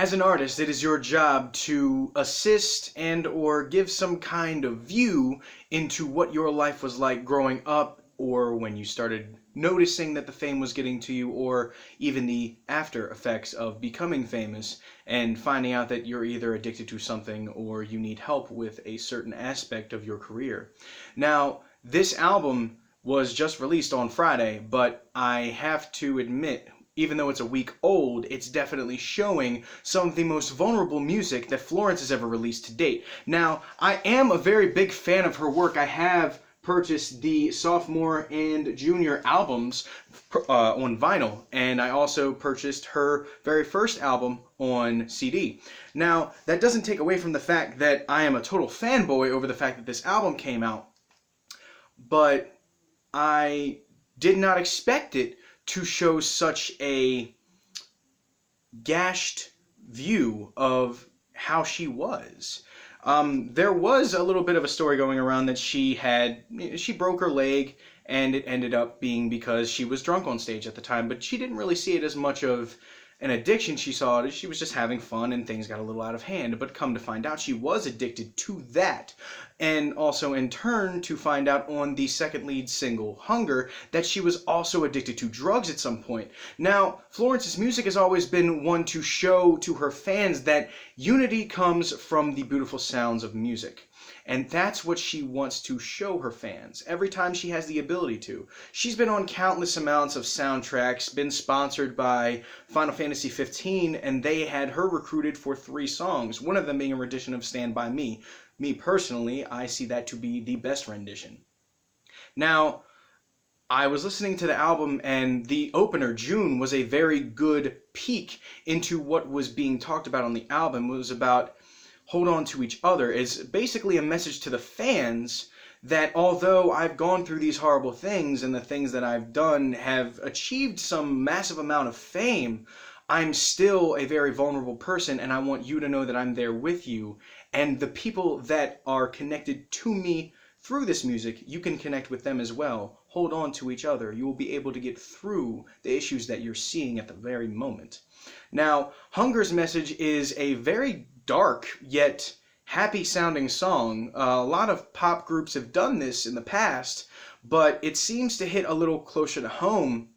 As an artist, it is your job to assist and or give some kind of view into what your life was like growing up, or when you started noticing that the fame was getting to you, or even the after effects of becoming famous and finding out that you're either addicted to something or you need help with a certain aspect of your career. Now, this album was just released on Friday, but I have to admit, even though it's a week old, it's definitely showing some of the most vulnerable music that Florence has ever released to date. Now, I am a very big fan of her work. I have purchased the sophomore and junior albums on vinyl, and I also purchased her very first album on CD. Now, that doesn't take away from the fact that I am a total fanboy over the fact that this album came out, but I did not expect it to show such a gashed view of how she was. There was a little bit of a story going around that she broke her leg, and it ended up being because she was drunk on stage at the time, but she didn't really see it as much of an addiction. She saw it as she was just having fun and things got a little out of hand. But come to find out, she was addicted to that. And also in turn to find out on the second lead single, Hunger, that she was also addicted to drugs at some point. Now, Florence's music has always been one to show to her fans that unity comes from the beautiful sounds of music. And that's what she wants to show her fans every time she has the ability to. She's been on countless amounts of soundtracks, been sponsored by Final Fantasy 15, and they had her recruited for 3 songs, one of them being a rendition of Stand By Me. Me personally, I see that to be the best rendition. Now, I was listening to the album, and the opener, June, was a very good peek into what was being talked about on the album. It was about hold on to each other. It's basically a message to the fans that although I've gone through these horrible things and the things that I've done have achieved some massive amount of fame, I'm still a very vulnerable person, and I want you to know that I'm there with you. And the people that are connected to me through this music, you can connect with them as well. Hold on to each other. You will be able to get through the issues that you're seeing at the very moment. Now, Hunger's message is a very dark yet happy sounding song. A lot of pop groups have done this in the past, but it seems to hit a little closer to home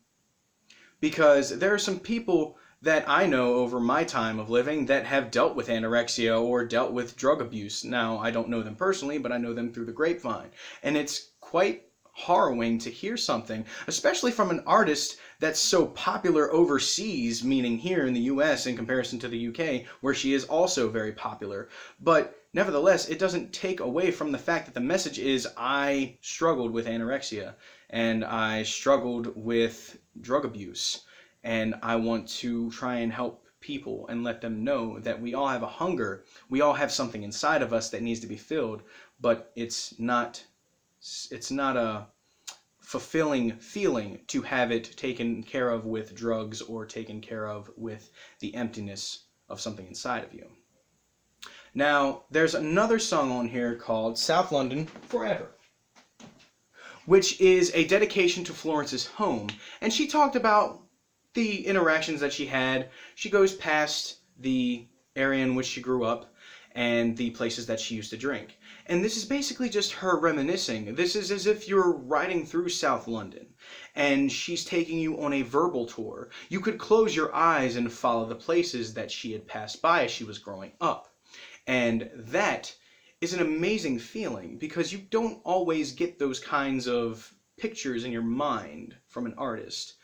because there are some people that I know over my time of living that have dealt with anorexia or dealt with drug abuse. Now, I don't know them personally, but I know them through the grapevine. And it's quite harrowing to hear something, especially from an artist that's so popular overseas, meaning here in the US in comparison to the UK, where she is also very popular. But nevertheless, it doesn't take away from the fact that the message is I struggled with anorexia and I struggled with drug abuse, and I want to try and help people and let them know that we all have a hunger. We all have something inside of us that needs to be filled, but it's not a fulfilling feeling to have it taken care of with drugs or taken care of with the emptiness of something inside of you. Now, there's another song on here called South London Forever, which is a dedication to Florence's home. And she talked about the interactions that she had. She goes past the area in which she grew up and the places that she used to drink. And this is basically just her reminiscing. This is as if you're riding through South London and she's taking you on a verbal tour. You could close your eyes and follow the places that she had passed by as she was growing up. And that is an amazing feeling because you don't always get those kinds of pictures in your mind from an artist.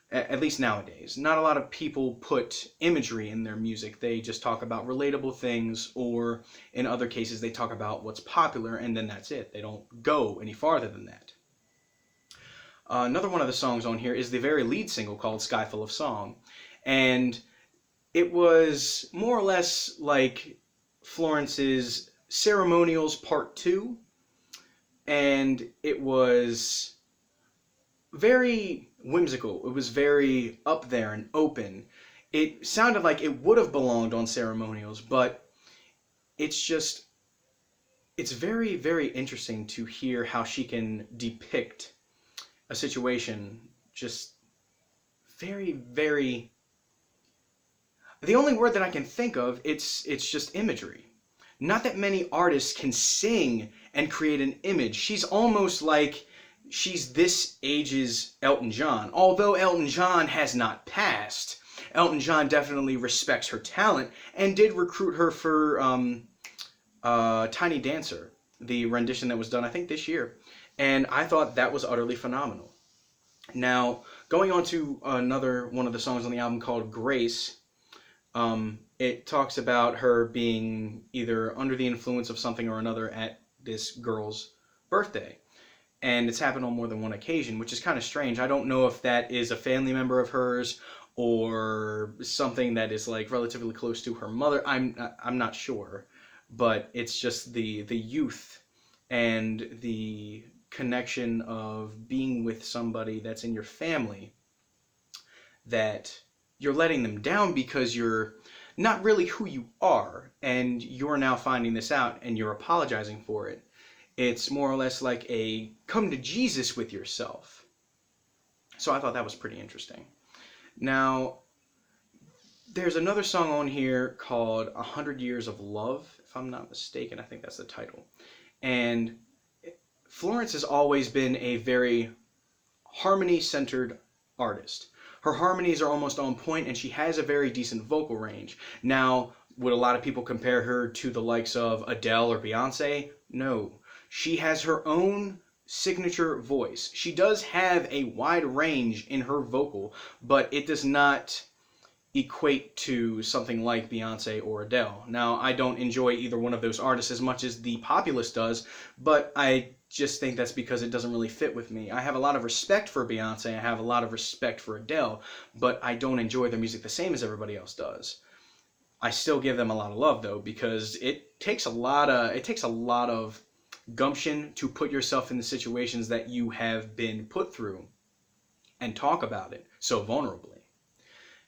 At least nowadays. Not a lot of people put imagery in their music. They just talk about relatable things, or in other cases they talk about what's popular, and then that's it. They don't go any farther than that. Another one of the songs on here is the very lead single called Sky Full of Song. And it was more or less like Florence's Ceremonials Part 2. And it was very whimsical. It was very up there and open. It sounded like it would have belonged on Ceremonials, but it's very, very interesting to hear how she can depict a situation just very, very The only word that I can think of, it's just imagery. Not that many artists can sing and create an image. She's almost like she's this age's Elton John. Although Elton John has not passed, Elton John definitely respects her talent and did recruit her for Tiny Dancer, the rendition that was done, I think, this year. And I thought that was utterly phenomenal. Now, going on to another one of the songs on the album called Grace, it talks about her being either under the influence of something or another at this girl's birthday. And it's happened on more than one occasion, which is kind of strange. I don't know if that is a family member of hers or something that is like relatively close to her mother. I'm not sure, but it's just the youth and the connection of being with somebody that's in your family that you're letting them down because you're not really who you are, and you're now finding this out and you're apologizing for it. It's more or less like a come to Jesus with yourself. So I thought that was pretty interesting. Now, there's another song on here called 100 Years of Love, if I'm not mistaken. I think that's the title. And Florence has always been a very harmony-centered artist. Her harmonies are almost on point, and she has a very decent vocal range. Now, would a lot of people compare her to the likes of Adele or Beyonce? No. She has her own signature voice. She does have a wide range in her vocal, but it does not equate to something like Beyonce or Adele. Now, I don't enjoy either one of those artists as much as the populace does, but I just think that's because it doesn't really fit with me. I have a lot of respect for Beyonce, I have a lot of respect for Adele, but I don't enjoy their music the same as everybody else does. I still give them a lot of love though, because it takes a lot of gumption to put yourself in the situations that you have been put through and talk about it so vulnerably.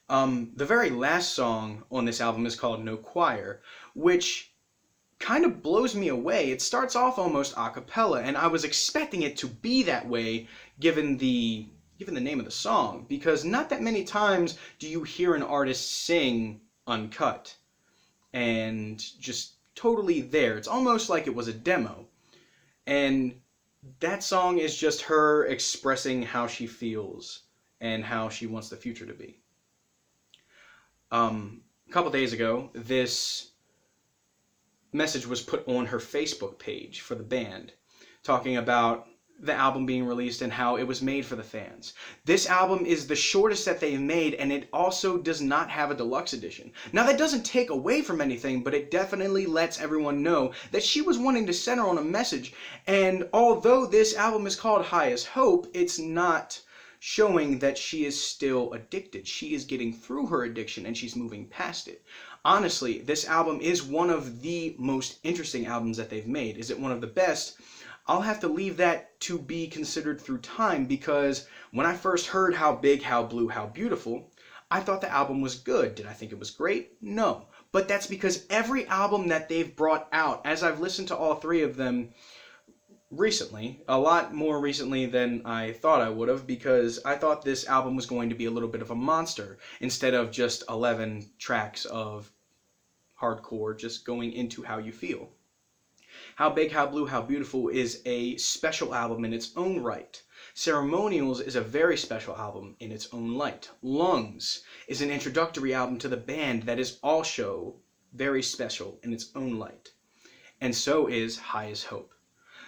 The very last song on this album is called No Choir, which kind of blows me away. It starts off almost a cappella, and I was expecting it to be that way given the name of the song, because not that many times do you hear an artist sing uncut and just totally there. It's almost like it was a demo. And that song is just her expressing how she feels and how she wants the future to be. A couple days ago, this message was put on her Facebook page for the band, talking about the album being released and how it was made for the fans. This album is the shortest that they've made, and it also does not have a deluxe edition. Now, that doesn't take away from anything, but it definitely lets everyone know that she was wanting to center on a message. And although this album is called Highest Hope, it's not showing that she is still addicted. She is getting through her addiction and she's moving past it. Honestly, this album is one of the most interesting albums that they've made. Is it one of the best? I'll have to leave that to be considered through time, because when I first heard How Big, How Blue, How Beautiful, I thought the album was good. Did I think it was great? No. But that's because every album that they've brought out, as I've listened to all three of them recently, a lot more recently than I thought I would have, because I thought this album was going to be a little bit of a monster instead of just 11 tracks of hardcore just going into how you feel. How Big, How Blue, How Beautiful is a special album in its own right. Ceremonials is a very special album in its own light. Lungs is an introductory album to the band that is also very special in its own light. And so is Highest Hope.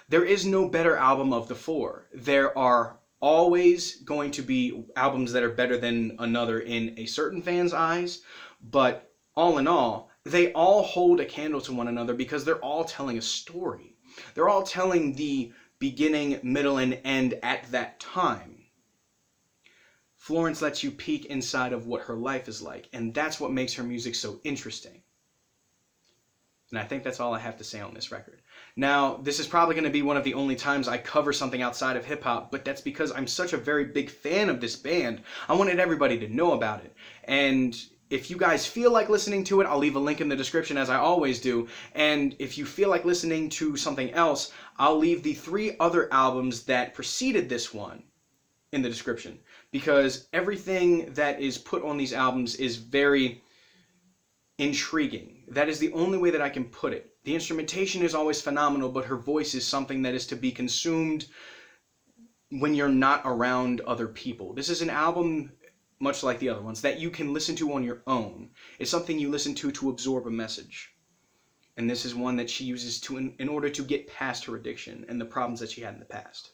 There is no better album of the four. There are always going to be albums that are better than another in a certain fan's eyes, but all in all, they all hold a candle to one another because they're all telling a story. They're all telling the beginning, middle, and end at that time. Florence lets you peek inside of what her life is like, and that's what makes her music so interesting. And I think that's all I have to say on this record. Now, this is probably going to be one of the only times I cover something outside of hip-hop, but that's because I'm such a very big fan of this band. I wanted everybody to know about it. And if you guys feel like listening to it, I'll leave a link in the description, as I always do. And if you feel like listening to something else, I'll leave the 3 other albums that preceded this one in the description. Because everything that is put on these albums is very intriguing. That is the only way that I can put it. The instrumentation is always phenomenal, but her voice is something that is to be consumed when you're not around other people. This is an album, much like the other ones, that you can listen to on your own. It's something you listen to absorb a message. And this is one that she uses in order to get past her addiction and the problems that she had in the past.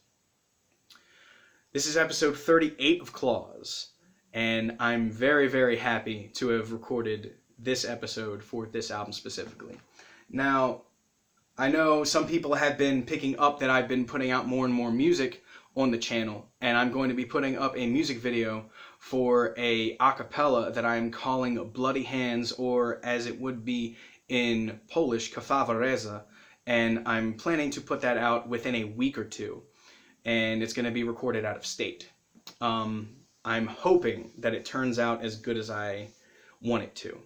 This is episode 38 of Claws, and I'm very, very happy to have recorded this episode for this album specifically. Now, I know some people have been picking up that I've been putting out more and more music on the channel, and I'm going to be putting up a music video for a acapella that I'm calling Bloody Hands, or as it would be in Polish, Krwawa Ręka, and I'm planning to put that out within a week or two. And it's going to be recorded out of state. I'm hoping that it turns out as good as I want it to.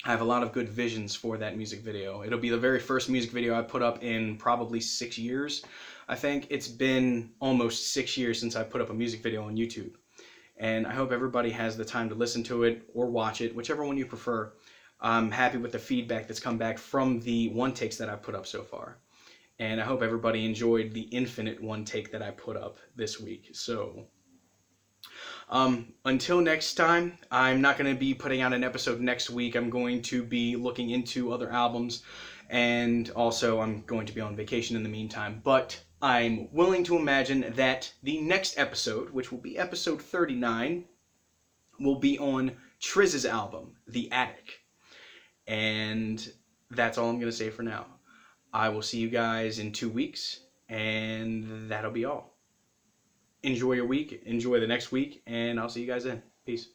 I have a lot of good visions for that music video. It'll be the very first music video I put up in probably 6 years. I think it's been almost 6 years since I put up a music video on YouTube. And I hope everybody has the time to listen to it or watch it, whichever one you prefer. I'm happy with the feedback that's come back from the one takes that I've put up so far. And I hope everybody enjoyed the infinite one take that I put up this week. So, until next time, I'm not going to be putting out an episode next week. I'm going to be looking into other albums, and also I'm going to be on vacation in the meantime. But I'm willing to imagine that the next episode, which will be episode 39, will be on Triz's album, The Attic. And that's all I'm going to say for now. I will see you guys in 2 weeks, and that'll be all. Enjoy your week, enjoy the next week, and I'll see you guys then. Peace.